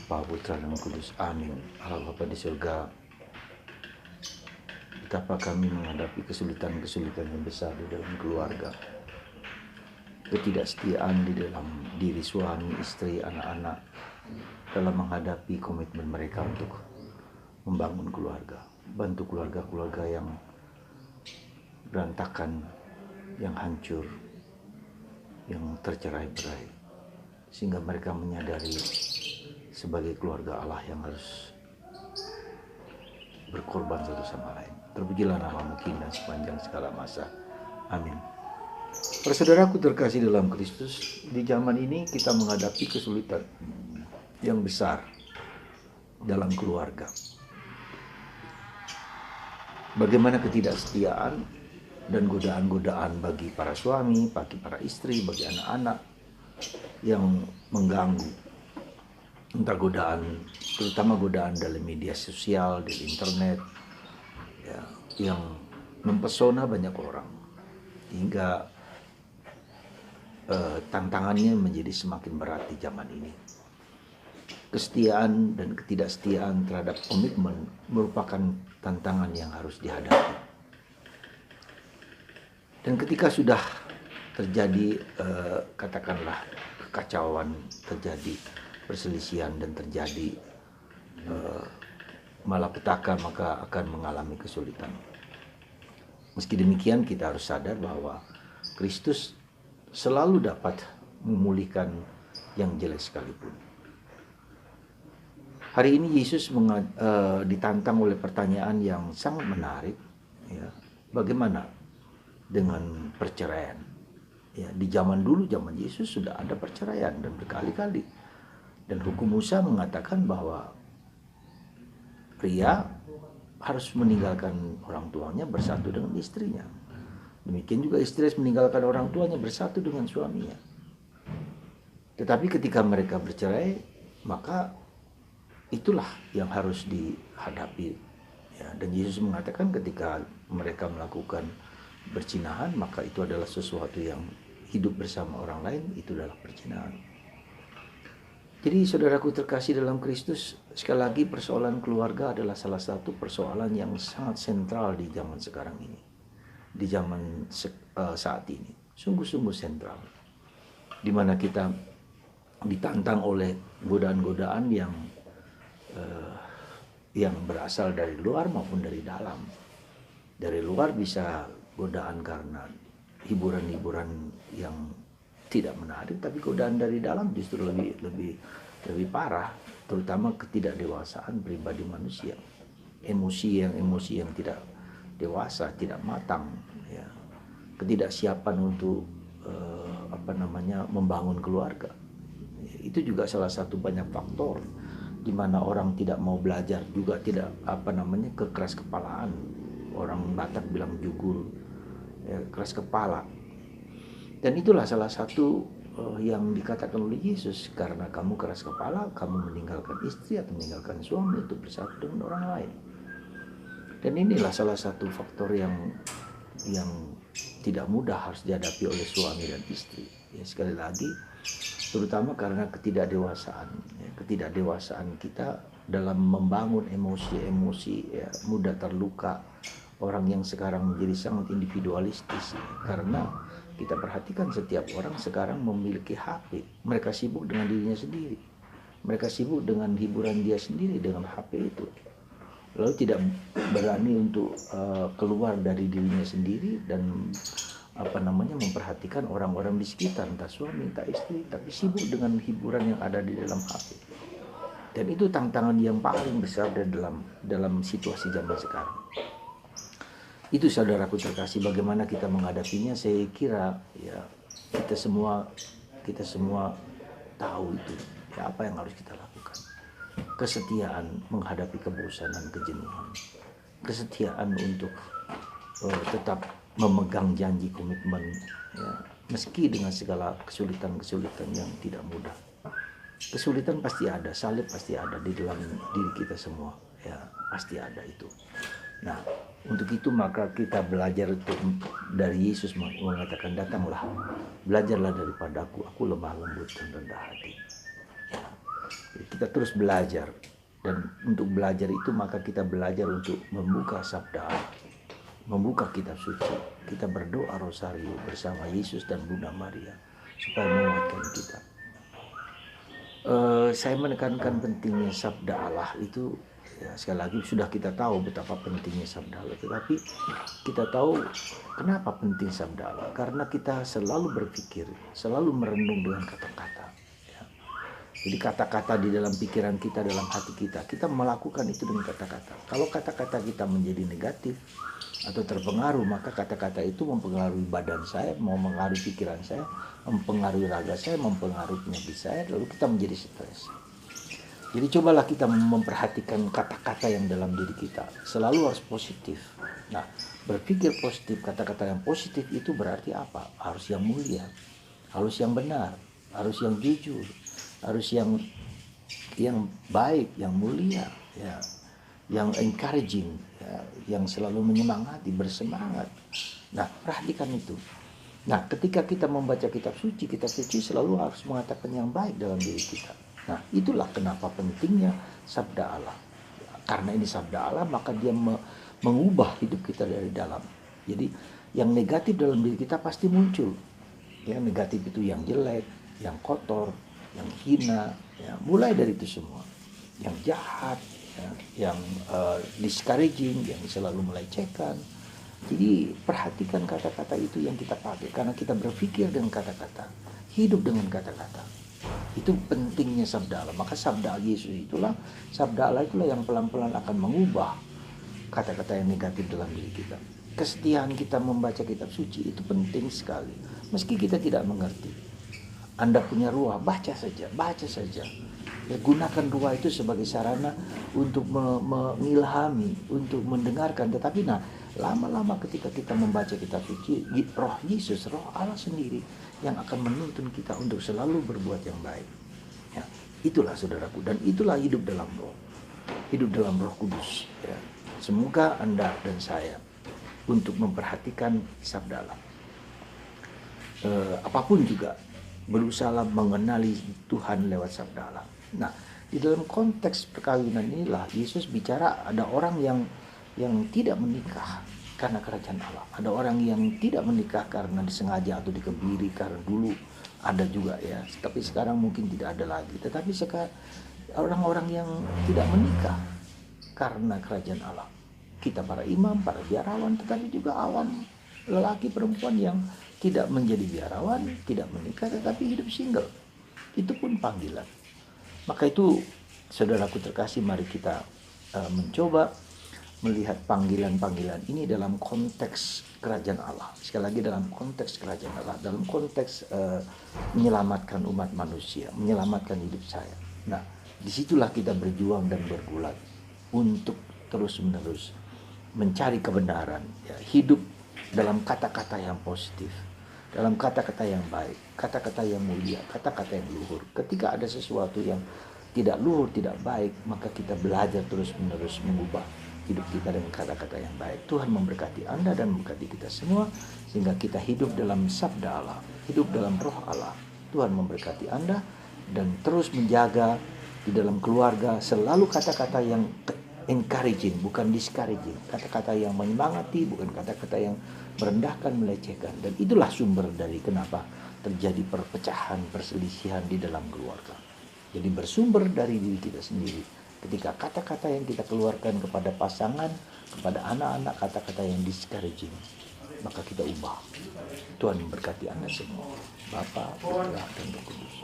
Bapa, Putra, dan Kudus. Amin. Allah Bapa di surga, betapa kami menghadapi kesulitan-kesulitan yang besar di dalam keluarga. Ketidaksetiaan di dalam diri suami, istri, anak-anak dalam menghadapi komitmen mereka untuk membangun keluarga. Bantu keluarga-keluarga yang berantakan, yang hancur, yang tercerai-berai, sehingga mereka menyadari sebagai keluarga Allah yang harus berkorban satu sama lain. Terpujilah nama-Mu kini dan sepanjang segala masa. Amin. Saudaraku terkasih dalam Kristus, di zaman ini kita menghadapi kesulitan yang besar dalam keluarga. Bagaimana ketidaksetiaan dan godaan-godaan bagi para suami, bagi para istri, bagi anak-anak yang mengganggu. Entah godaan, terutama godaan dalam media sosial, di internet, ya, yang mempesona banyak orang, hingga tantangannya menjadi semakin berat di zaman ini. Kesetiaan dan ketidaksetiaan terhadap komitmen merupakan tantangan yang harus dihadapi. Dan ketika sudah terjadi, katakanlah kekacauan, terjadi perselisihan dan terjadi malapetaka, maka akan mengalami kesulitan. Meski demikian, kita harus sadar bahwa Kristus selalu dapat memulihkan yang jelek sekalipun. Hari ini Yesus ditantang oleh pertanyaan yang sangat menarik, ya, bagaimana dengan perceraian? Ya, di zaman dulu, zaman Yesus sudah ada perceraian dan berkali-kali. Dan hukum Musa mengatakan bahwa pria harus meninggalkan orang tuanya bersatu dengan istrinya. Demikian juga istri harus meninggalkan orang tuanya bersatu dengan suaminya. Tetapi ketika mereka bercerai, maka itulah yang harus dihadapi. Ya, dan Yesus mengatakan ketika mereka melakukan perzinahan, maka itu adalah sesuatu yang hidup bersama orang lain, itu adalah perzinahan. Jadi saudaraku terkasih dalam Kristus, sekali lagi persoalan keluarga adalah salah satu persoalan yang sangat sentral di zaman sekarang ini. Di zaman saat ini, sungguh-sungguh sentral. Di mana kita ditantang oleh godaan-godaan yang berasal dari luar maupun dari dalam. Dari luar bisa godaan karena hiburan-hiburan yang tidak menarik, tapi godaan dari dalam justru lebih parah, terutama ketidakdewasaan pribadi manusia, emosi yang tidak dewasa, tidak matang, ya, ketidaksiapan untuk membangun keluarga. Itu juga salah satu banyak faktor di mana orang tidak mau belajar, juga tidak kekeras kepalaan. Orang Batak bilang jugul, ya, keras kepala. Dan itulah salah satu yang dikatakan oleh Yesus, karena kamu keras kepala, kamu meninggalkan istri atau meninggalkan suami untuk bersatu dengan orang lain. Dan inilah salah satu faktor yang tidak mudah harus dihadapi oleh suami dan istri. Ya, sekali lagi, terutama karena ketidakdewasaan kita dalam membangun emosi-emosi, ya, mudah terluka. Orang yang sekarang menjadi sangat individualistis, karena kita perhatikan setiap orang sekarang memiliki HP. Mereka sibuk dengan dirinya sendiri. Mereka sibuk dengan hiburan dia sendiri dengan HP itu. Lalu tidak berani untuk keluar dari dirinya sendiri dan memperhatikan orang-orang di sekitar, entah suami, entah istri, tapi sibuk dengan hiburan yang ada di dalam HP. Dan itu tantangan yang paling besar dalam situasi zaman sekarang. Itu saudaraku terkasih, bagaimana kita menghadapinya. Saya kira ya kita semua tahu itu, ya, apa yang harus kita lakukan. Kesetiaan menghadapi kebosanan, kejenuhan, kesetiaan untuk tetap memegang janji komitmen, ya, meski dengan segala kesulitan-kesulitan yang tidak mudah. Kesulitan pasti ada, salib pasti ada di dalam diri kita semua, ya, pasti ada itu. Nah, untuk itu maka kita belajar dari Yesus mengatakan, datanglah, belajarlah daripadaku, aku lemah lembut dan rendah hati. Ya. Kita terus belajar, dan untuk belajar itu maka kita belajar untuk membuka sabda Allah, membuka kitab suci. Kita berdoa rosario bersama Yesus dan Bunda Maria supaya menguatkan kita. Saya menekankan pentingnya sabda Allah itu, ya, sekali lagi sudah kita tahu betapa pentingnya sabda Allah, tetapi kita tahu kenapa penting sabda Allah, karena kita selalu berpikir, selalu merenung dengan kata-kata, ya. Jadi kata-kata di dalam pikiran kita, dalam hati kita, kita melakukan itu dengan kata-kata. Kalau kata-kata kita menjadi negatif atau terpengaruh, maka kata-kata itu mempengaruhi badan saya, mempengaruhi pikiran saya, mempengaruhi raga saya, mempengaruhi penyakit saya, lalu kita menjadi stres. Jadi cobalah kita memperhatikan kata-kata yang dalam diri kita, selalu harus positif. Nah, berpikir positif, kata-kata yang positif itu berarti apa? Harus yang mulia, harus yang benar, harus yang jujur, harus yang baik, yang mulia, ya, yang encouraging, ya, yang selalu menyemangati, bersemangat. Nah, perhatikan itu. Nah, ketika kita membaca kitab suci selalu harus mengatakan yang baik dalam diri kita. Nah, itulah kenapa pentingnya sabda Allah. Karena ini sabda Allah, maka dia mengubah hidup kita dari dalam. Jadi, yang negatif dalam diri kita pasti muncul. Yang negatif itu yang jelek, yang kotor, yang hina, ya, mulai dari itu semua. Yang jahat, ya, yang discouraging, yang selalu melecehkan. Jadi perhatikan kata-kata itu yang kita pakai, karena kita berpikir dengan kata-kata, hidup dengan kata-kata. Itu pentingnya sabda Allah. Maka sabda Yesus itulah, sabda Allah itulah yang pelan-pelan akan mengubah kata-kata yang negatif dalam diri kita. Kesetiaan kita membaca kitab suci itu penting sekali. Meski kita tidak mengerti, Anda punya ruah, baca saja. Ya, gunakan ruah itu sebagai sarana untuk mengilhami, untuk mendengarkan. Tetapi lama-lama ketika kita membaca kitab suci, roh Yesus, roh Allah sendiri yang akan menuntun kita untuk selalu berbuat yang baik. Ya, itulah saudaraku, dan itulah hidup dalam roh. Hidup dalam Roh Kudus. Ya. Semoga Anda dan saya untuk memperhatikan sabda Allah. Apapun juga, berusaha mengenali Tuhan lewat sabda Allah. Nah, di dalam konteks perkawinan inilah Yesus bicara ada orang yang tidak menikah karena kerajaan Allah. Ada orang yang tidak menikah karena disengaja atau dikebiri, karena dulu ada juga, ya, tapi sekarang mungkin tidak ada lagi. Tetapi sekarang orang-orang yang tidak menikah karena kerajaan Allah. Kita para imam, para biarawan, tetapi juga awam, lelaki perempuan yang tidak menjadi biarawan, tidak menikah, tetapi hidup single. Itu pun panggilan. Maka itu, saudaraku terkasih, mari kita mencoba melihat panggilan-panggilan ini dalam konteks kerajaan Allah. Sekali lagi, dalam konteks kerajaan Allah, dalam konteks menyelamatkan umat manusia, menyelamatkan hidup saya. Nah, disitulah kita berjuang dan bergulat untuk terus-menerus mencari kebenaran, ya, hidup dalam kata-kata yang positif, dalam kata-kata yang baik, kata-kata yang mulia, kata-kata yang luhur. Ketika ada sesuatu yang tidak luhur, tidak baik, maka kita belajar terus-menerus mengubah hidup kita dengan kata-kata yang baik. Tuhan memberkati Anda dan memberkati kita semua, sehingga kita hidup dalam sabda Allah, hidup dalam roh Allah. Tuhan memberkati Anda, dan terus menjaga di dalam keluarga selalu kata-kata yang encouraging, bukan discouraging. Kata-kata yang menyemangati, bukan kata-kata yang merendahkan, melecehkan. Dan itulah sumber dari kenapa terjadi perpecahan, perselisihan di dalam keluarga. Jadi bersumber dari diri kita sendiri. Ketika kata-kata yang kita keluarkan kepada pasangan, kepada anak-anak, kata-kata yang discouraging, maka kita ubah. Tuhan memberkati Anda semua. Bapa, Putra, dan Roh Kudus.